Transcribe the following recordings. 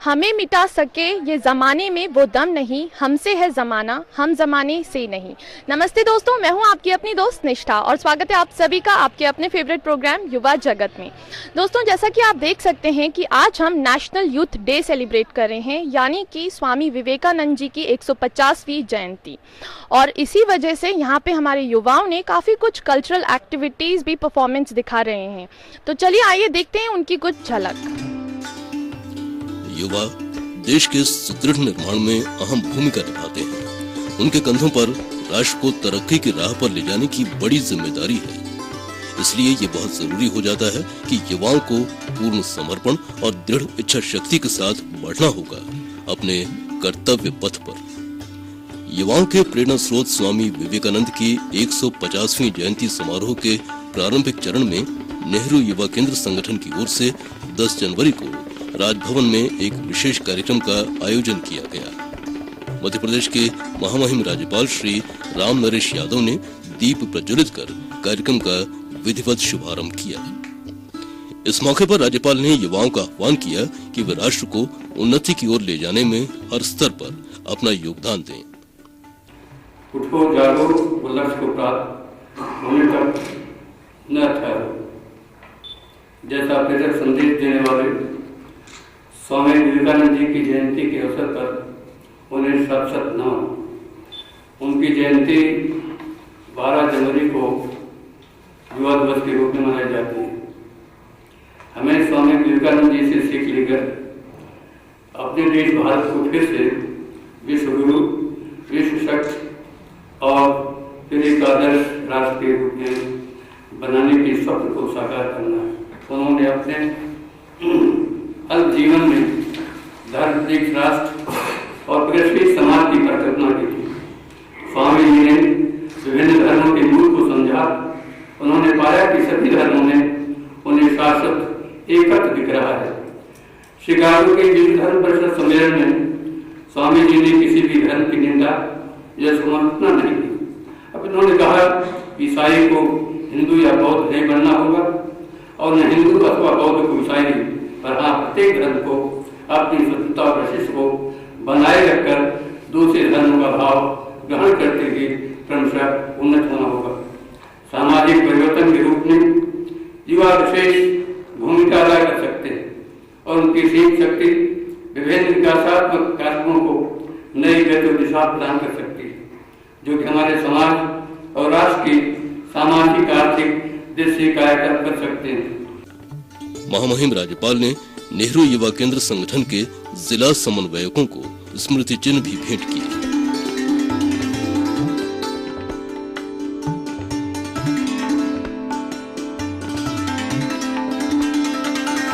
हमें मिटा सके ये ज़माने में वो दम नहीं, हमसे है ज़माना, हम ज़माने से नहीं। नमस्ते दोस्तों, मैं हूं आपकी अपनी दोस्त निष्ठा और स्वागत है आप सभी का आपके अपने फेवरेट प्रोग्राम युवा जगत में। दोस्तों, जैसा कि आप देख सकते हैं कि आज हम नेशनल यूथ डे सेलिब्रेट कर रहे हैं, यानी कि स्वामी विवेकानंद जी की 150वीं जयंती। और इसी वजह से यहाँ पे हमारे युवाओं ने काफ़ी कुछ कल्चरल एक्टिविटीज़ भी परफॉर्मेंस दिखा रहे हैं। तो चलिए आइए देखते हैं उनकी कुछ झलक। युवा देश के सुदृढ़ निर्माण में अहम भूमिका निभाते हैं। उनके कंधों पर राष्ट्र को तरक्की की राह पर ले जाने की बड़ी जिम्मेदारी है। इसलिए ये बहुत जरूरी हो जाता है कि युवाओं को पूर्ण समर्पण और दृढ़ इच्छा शक्ति के साथ बढ़ना होगा अपने कर्तव्य पथ पर। युवाओं के प्रेरणा स्रोत स्वामी विवेकानंद की 150वीं जयंती समारोह के प्रारंभिक चरण में नेहरू युवा केंद्र संगठन की ओर से 10 जनवरी को राजभवन में एक विशेष कार्यक्रम का आयोजन किया गया। मध्य प्रदेश के महामहिम राज्यपाल श्री राम नरेश यादव ने दीप प्रज्वलित कर कार्यक्रम का विधिवत शुभारंभ किया। इस मौके पर राज्यपाल ने युवाओं का आह्वान किया कि वे राष्ट्र को उन्नति की ओर ले जाने में हर स्तर पर अपना योगदान दें। उठो जागो, वो लक्ष्य को प्राप्त होने तक न ठहरो, जैसा प्रेरक संदेश देने वाले स्वामी विवेकानंद जी की जयंती के अवसर पर उन्हें शत नमन। उनकी जयंती 12 जनवरी को युवा दिवस के रूप में मनाई जाती है। हमें स्वामी विवेकानंद जी से सीख लेकर अपने देश भारत को फिर से विश्व गुरु, विश्व शक्ति और फिर एक आदर्श राष्ट्र के रूप में बनाने के स्वप्न को साकार करना है। उन्होंने अपने अल्प जीवन में धर्मनिरपेक्ष राष्ट्र और प्रगतिशील समाज की परिकल्पना की थी। स्वामी जी ने विभिन्न धर्मों के मूल को समझा। उन्होंने पाया कि सभी धर्मों में उन्हें शाश्वत एकत्व दिख रहा है। शिकागो के विश्व धर्म परिषद सम्मेलन में स्वामी जी ने किसी भी धर्म की निंदा या समालोचना नहीं की। अब उन्होंने कहा ईसाई को हिंदू या बौद्ध नहीं बनना होगा और न हिंदू अथवा बौद्ध को ईसाई, पर हाँ प्रत्येक धर्म को अपनी स्वतंत्रता और वैशिष्ट्य को बनाए रखकर दूसरे धर्मों का भाव ग्रहण करते हुए क्रमशः उन्नत होना होगा। सामाजिक परिवर्तन के रूप में युवा विशेष भूमिका अदा कर सकते हैं और उनकी सीख शक्ति विभिन्न विकासात्मक कार्यक्रमों को नई गति और दिशा प्रदान कर सकती है, जो कि हमारे समाज और राष्ट्र की सामाजिक आर्थिक दृष्टि कायाकल्प कर सकते हैं। महामहिम राज्यपाल ने नेहरू युवा केंद्र संगठन के जिला समन्वयकों को स्मृति चिन्ह भी भेंट किए।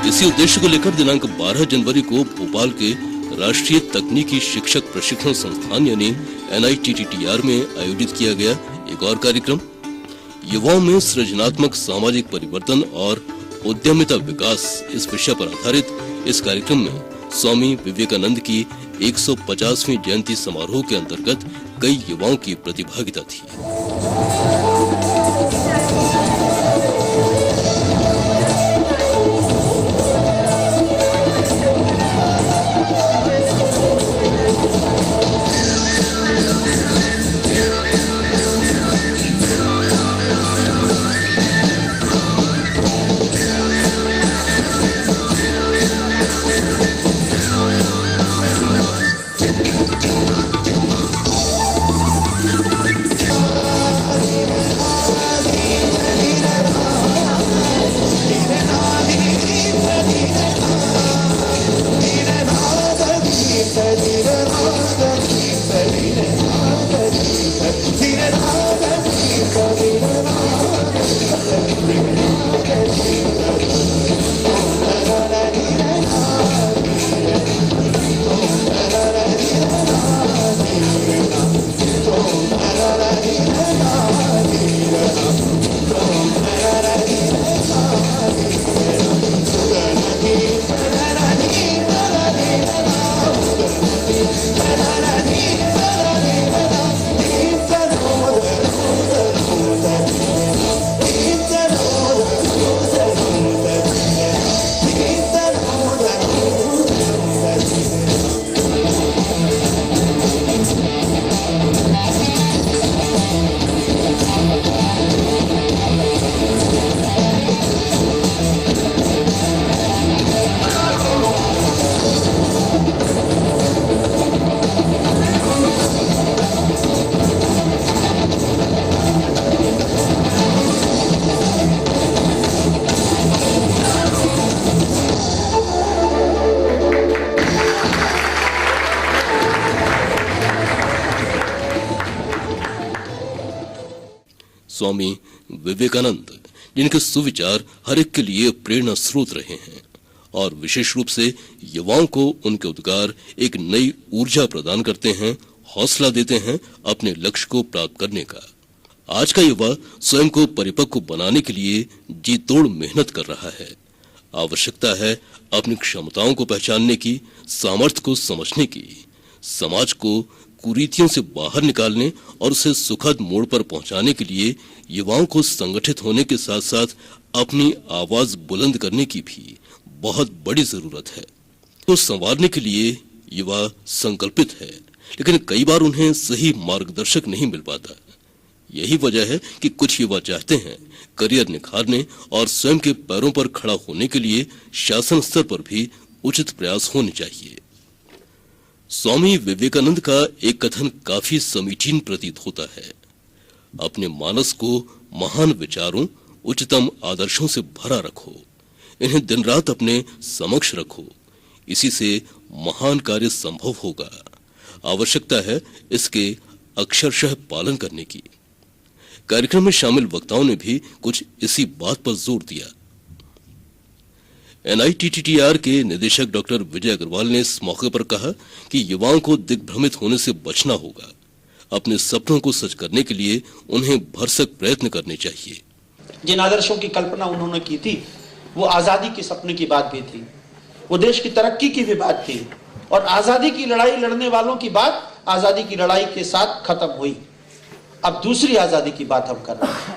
इसी उद्देश्य को लेकर दिनांक 12 जनवरी को भोपाल के राष्ट्रीय तकनीकी शिक्षक प्रशिक्षण संस्थान यानी NITTTR में आयोजित किया गया एक और कार्यक्रम। युवाओं में सृजनात्मक सामाजिक परिवर्तन और उद्यमिता विकास इस विषय पर आधारित इस कार्यक्रम में स्वामी विवेकानंद की 150वीं जयंती समारोह के अंतर्गत कई युवाओं की प्रतिभागिता थी। स्वामी विवेकानंद, जिनके सुविचार हर एक के लिए प्रेरणा स्रोत रहे हैं और विशेष रूप से युवाओं को उनके उद्गार एक नई ऊर्जा प्रदान करते हैं, हौसला देते हैं अपने लक्ष्य को प्राप्त करने का। आज का युवा स्वयं को परिपक्व बनाने के लिए जी तोड़ मेहनत कर रहा है। आवश्यकता है अपनी क्षमताओं को पहचानने की, सामर्थ्य को समझने की, समाज को कुरीतियों से बाहर निकालने और उसे सुखद मोड़ पर पहुंचाने के लिए युवाओं को संगठित होने के साथ साथ अपनी आवाज बुलंद करने की भी बहुत बड़ी जरूरत है। तो संवारने के लिए युवा संकल्पित है, लेकिन कई बार उन्हें सही मार्गदर्शक नहीं मिल पाता। यही वजह है कि कुछ युवा चाहते हैं करियर निखारने और स्वयं के पैरों पर खड़ा होने के लिए शासन स्तर पर भी उचित प्रयास होने चाहिए। स्वामी विवेकानंद का एक कथन काफी समीचीन प्रतीत होता है। अपने मानस को महान विचारों, उच्चतम आदर्शों से भरा रखो, इन्हें दिन रात अपने समक्ष रखो, इसी से महान कार्य संभव होगा। आवश्यकता है इसके अक्षरशः पालन करने की। कार्यक्रम में शामिल वक्ताओं ने भी कुछ इसी बात पर जोर दिया। NITTTR के निदेशक डॉक्टर विजय अग्रवाल ने इस मौके पर कहा कि युवाओं को दिग्भ्रमित होने से बचना होगा। अपने सपनों को सच करने के लिए उन्हें भरसक प्रयत्न करने चाहिए। जिन आदर्शों की कल्पना उन्होंने की थी वो आजादी के सपने की बात भी थी, वो देश की तरक्की की भी बात थी, और आजादी की लड़ाई लड़ने वालों की बात आजादी की लड़ाई के साथ खत्म हुई। अब दूसरी आजादी की बात हम कर रहे हैं।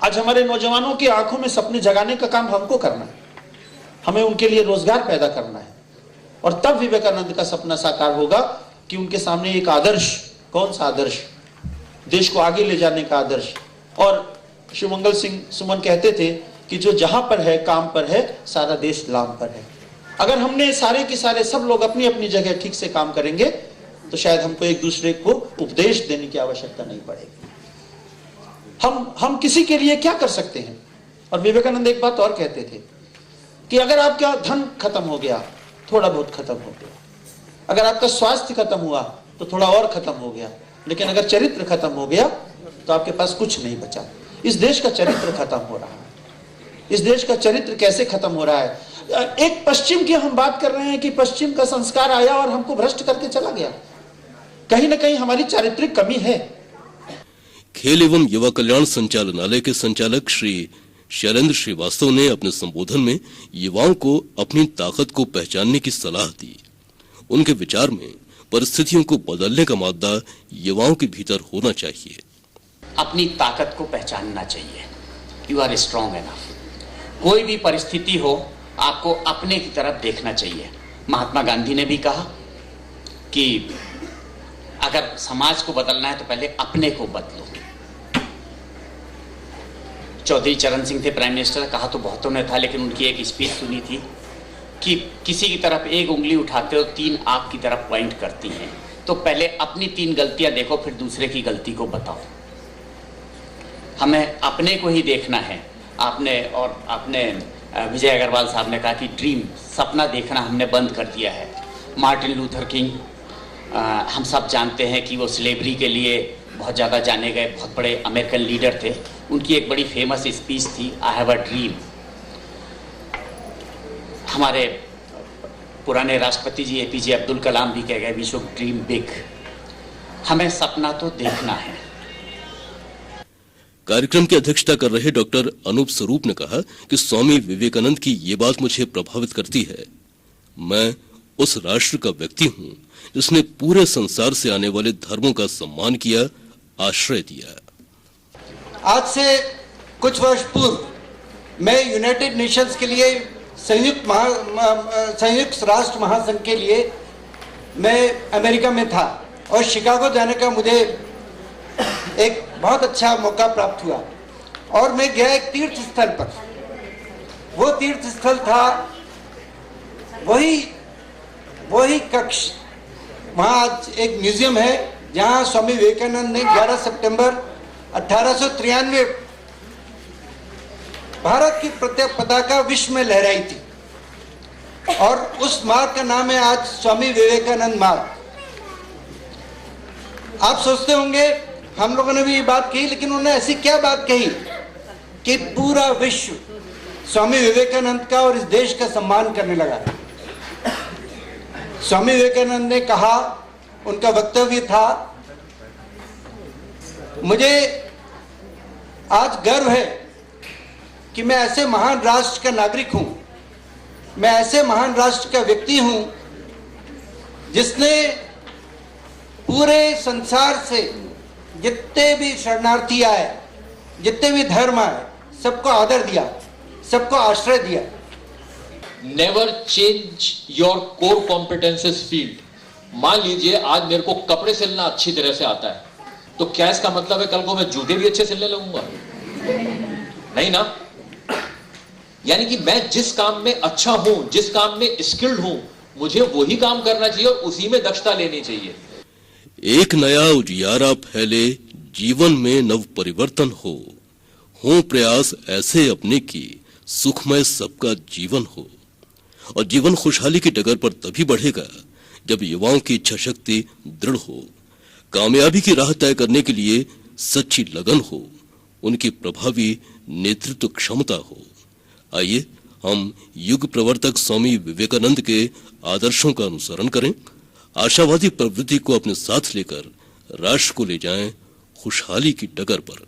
आज हमारे नौजवानों की आंखों में सपने जगाने का काम हमको करना है, हमें उनके लिए रोजगार पैदा करना है, और तब विवेकानंद का सपना साकार होगा कि उनके सामने एक आदर्श, कौन सा आदर्श, देश को आगे ले जाने का आदर्श। और शिवमंगल सिंह सुमन कहते थे कि जो जहां पर है, काम पर है, सारा देश लाम पर है। अगर हमने सारे के सारे सब लोग अपनी अपनी जगह ठीक से काम करेंगे तो शायद हमको एक दूसरे को उपदेश देने की आवश्यकता नहीं पड़ेगी। हम किसी के लिए क्या कर सकते हैं। और विवेकानंद एक बात और कहते थे कि अगर आपका धन खत्म हो गया, थोड़ा बहुत खत्म हो गया, अगर आपका स्वास्थ्य खत्म हुआ तो थोड़ा और खत्म हो गया, लेकिन अगर चरित्र खत्म हो गया तो आपके पास कुछ नहीं बचा। इस देश का चरित्र खत्म हो रहा है। इस देश का चरित्र कैसे खत्म हो रहा है? एक पश्चिम की हम बात कर रहे हैं कि पश्चिम का संस्कार आया और हमको भ्रष्ट करके चला गया। कहीं ना कहीं हमारी चारित्रिक कमी है। खेल एवं युवा कल्याण संचालनालय के संचालक श्री शैलेंद्र श्रीवास्तव ने अपने संबोधन में युवाओं को अपनी ताकत को पहचानने की सलाह दी। उनके विचार में परिस्थितियों को बदलने का मादा युवाओं के भीतर होना चाहिए। अपनी ताकत को पहचानना चाहिए। You are strong enough. कोई भी परिस्थिति हो, आपको अपने की तरफ देखना चाहिए। महात्मा गांधी ने भी कहा कि अगर समाज को बदलना है तो पहले अपने को बदलो। चौधरी चरण सिंह थे प्राइम मिनिस्टर, कहा तो बहुतों ने था, लेकिन उनकी एक स्पीच सुनी थी कि किसी की तरफ एक उंगली उठाते हो, 3 आपकी तरफ पॉइंट करती हैं, तो पहले अपनी 3 गलतियां देखो, फिर दूसरे की गलती को बताओ। हमें अपने को ही देखना है। आपने विजय अग्रवाल साहब ने कहा कि ड्रीम, सपना देखना हमने बंद कर दिया है। मार्टिन लूथर किंग, हम सब जानते हैं कि वो स्लेवरी के लिए बहुत ज़्यादा जाने गए, बहुत बड़े अमेरिकन लीडर थे। उनकी एक बड़ी फेमस स्पीच थी, आई हैव अ ड्रीम। हमारे पुराने राष्ट्रपति जी APJ अब्दुल कलाम भी कह गए, वी शुड ड्रीम बिग। हमें सपना तो देखना है। कार्यक्रम की अध्यक्षता कर रहे डॉक्टर अनूप स्वरूप ने कहा कि स्वामी विवेकानंद की ये बात मुझे प्रभावित करती है। मैं उस राष्ट्र का व्यक्ति हूं जिसने पूरे संसार से आने वाले धर्मों का सम्मान किया, आश्रय दिया। आज से कुछ वर्ष पूर्व मैं यूनाइटेड नेशंस के लिए संयुक्त राष्ट्र महासंघ के लिए मैं अमेरिका में था, और शिकागो जाने का मुझे एक बहुत अच्छा मौका प्राप्त हुआ। और मैं गया एक तीर्थ स्थल पर। वो तीर्थ स्थल था वही कक्ष। वहाँ आज एक म्यूजियम है जहाँ स्वामी विवेकानंद ने 11 सितंबर 1893 भारत की पताका विश्व में लहराई थी, और उस मार्ग का नाम है आज स्वामी विवेकानंद मार्ग। आप सोचते होंगे हम लोगों ने भी ये बात कही, लेकिन उन्होंने ऐसी क्या बात कही कि पूरा विश्व स्वामी विवेकानंद का और इस देश का सम्मान करने लगा। स्वामी विवेकानंद ने कहा, उनका वक्तव्य था, मुझे आज गर्व है कि मैं ऐसे महान राष्ट्र का नागरिक हूं, मैं ऐसे महान राष्ट्र का व्यक्ति हूं जिसने पूरे संसार से जितने भी शरणार्थी आए, जितने भी धर्म आए, सबको आदर दिया, सबको आश्रय दिया। Never change your core competences field. मान लीजिए आज मेरे को कपड़े सिलना अच्छी तरह से आता है, तो क्या इसका मतलब है कल को मैं जूते भी अच्छे सिलने लगूंगा? नहीं ना। यानी कि मैं जिस काम में अच्छा हूं, जिस काम में स्किल्ड हूं, मुझे वही काम करना चाहिए और उसी में दक्षता लेनी चाहिए। एक नया उजियारा फैले, जीवन में नव परिवर्तन हो प्रयास ऐसे अपने की सुखमय सबका जीवन हो। और जीवन खुशहाली की डगर पर तभी बढ़ेगा जब युवाओं की इच्छा शक्ति दृढ़ हो, कामयाबी की राह तय करने के लिए सच्ची लगन हो, उनकी प्रभावी नेतृत्व क्षमता हो। आइए हम युग प्रवर्तक स्वामी विवेकानंद के आदर्शों का अनुसरण करें, आशावादी प्रवृत्ति को अपने साथ लेकर राष्ट्र को ले जाएं खुशहाली की डगर पर।